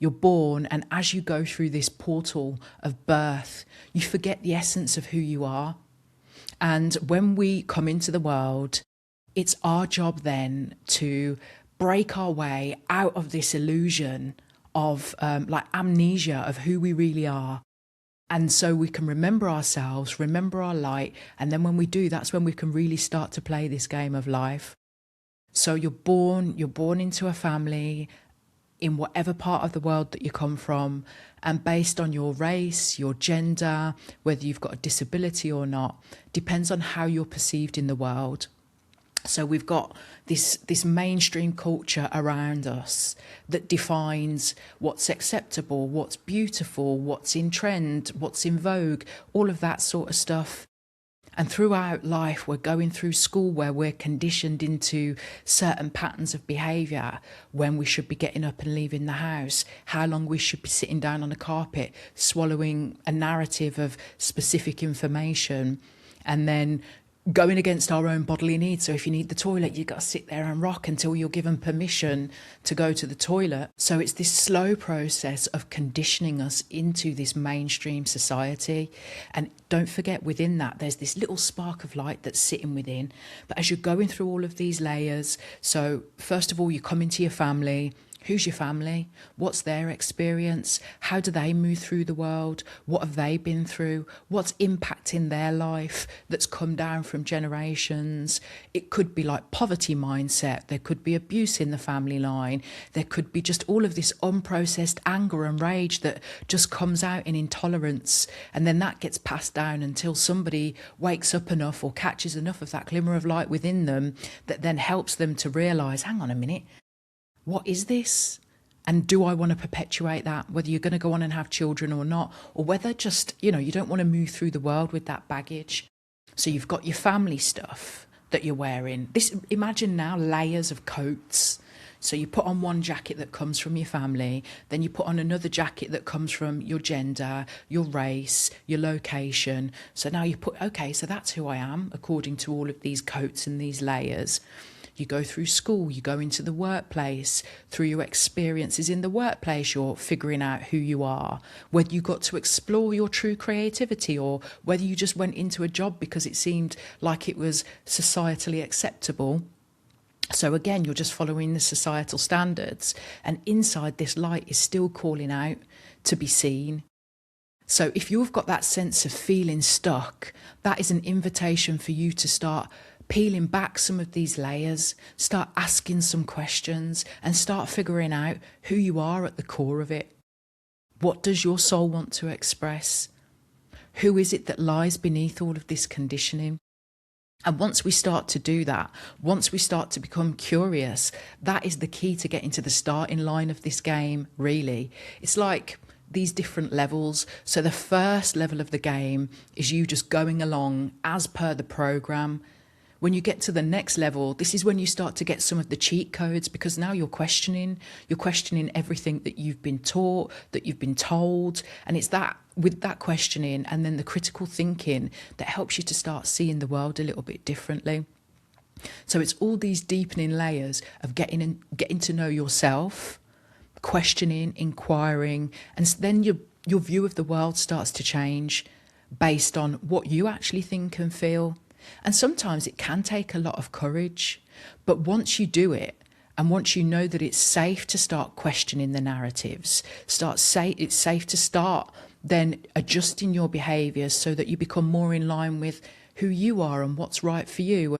You're born, and as you go through this portal of birth, you forget the essence of who you are. And when we come into the world, it's our job then to break our way out of this illusion of like amnesia of who we really are. And so we can remember ourselves, remember our light. And then when we do, that's when we can really start to play this game of life. So you're born into a family in whatever part of the world that you come from, and based on your race, your gender, whether you've got a disability or not, depends on how you're perceived in the world. So we've got this mainstream culture around us that defines what's acceptable, what's beautiful, what's in trend, what's in vogue, all of that sort of stuff. And throughout life, we're going through school where we're conditioned into certain patterns of behaviour, when we should be getting up and leaving the house, how long we should be sitting down on a carpet, swallowing a narrative of specific information, and then going against our own bodily needs. So if you need the toilet, you've got to sit there and rock until you're given permission to go to the toilet. So it's this slow process of conditioning us into this mainstream society. And don't forget, within that, there's this little spark of light that's sitting within. But as you're going through all of these layers, so first of all, you come into your family. Who's your family? What's their experience? How do they move through the world? What have they been through? What's impacting their life that's come down from generations? It could be like poverty mindset. There could be abuse in the family line. There could be just all of this unprocessed anger and rage that just comes out in intolerance. And then that gets passed down until somebody wakes up enough or catches enough of that glimmer of light within them that then helps them to realise, hang on a minute, what is this? And do I want to perpetuate that, whether you're going to go on and have children or not, or whether just, you don't want to move through the world with that baggage. So you've got your family stuff that you're wearing. Imagine now layers of coats. So you put on one jacket that comes from your family, then you put on another jacket that comes from your gender, your race, your location. So now so that's who I am, according to all of these coats and these layers. You go through school, you go into the workplace. Through your experiences in the workplace, you're figuring out who you are, whether you got to explore your true creativity or whether you just went into a job because it seemed like it was societally acceptable. So again, you're just following the societal standards, and inside this light is still calling out to be seen. So if you've got that sense of feeling stuck, that is an invitation for you to start peeling back some of these layers, start asking some questions, and start figuring out who you are at the core of it. What does your soul want to express? Who is it that lies beneath all of this conditioning? And once we start to do that, once we start to become curious, that is the key to getting to the starting line of this game, really. It's like these different levels. So the first level of the game is you just going along as per the program. When you get to the next level, this is when you start to get some of the cheat codes, because now you're questioning everything that you've been taught, that you've been told. And it's that, with that questioning and then the critical thinking, that helps you to start seeing the world a little bit differently. So it's all these deepening layers of getting to know yourself, questioning, inquiring, and then your view of the world starts to change based on what you actually think and feel. And sometimes it can take a lot of courage, but once you do it, and once you know that it's safe to start questioning the narratives, it's safe to start then adjusting your behaviours so that you become more in line with who you are and what's right for you.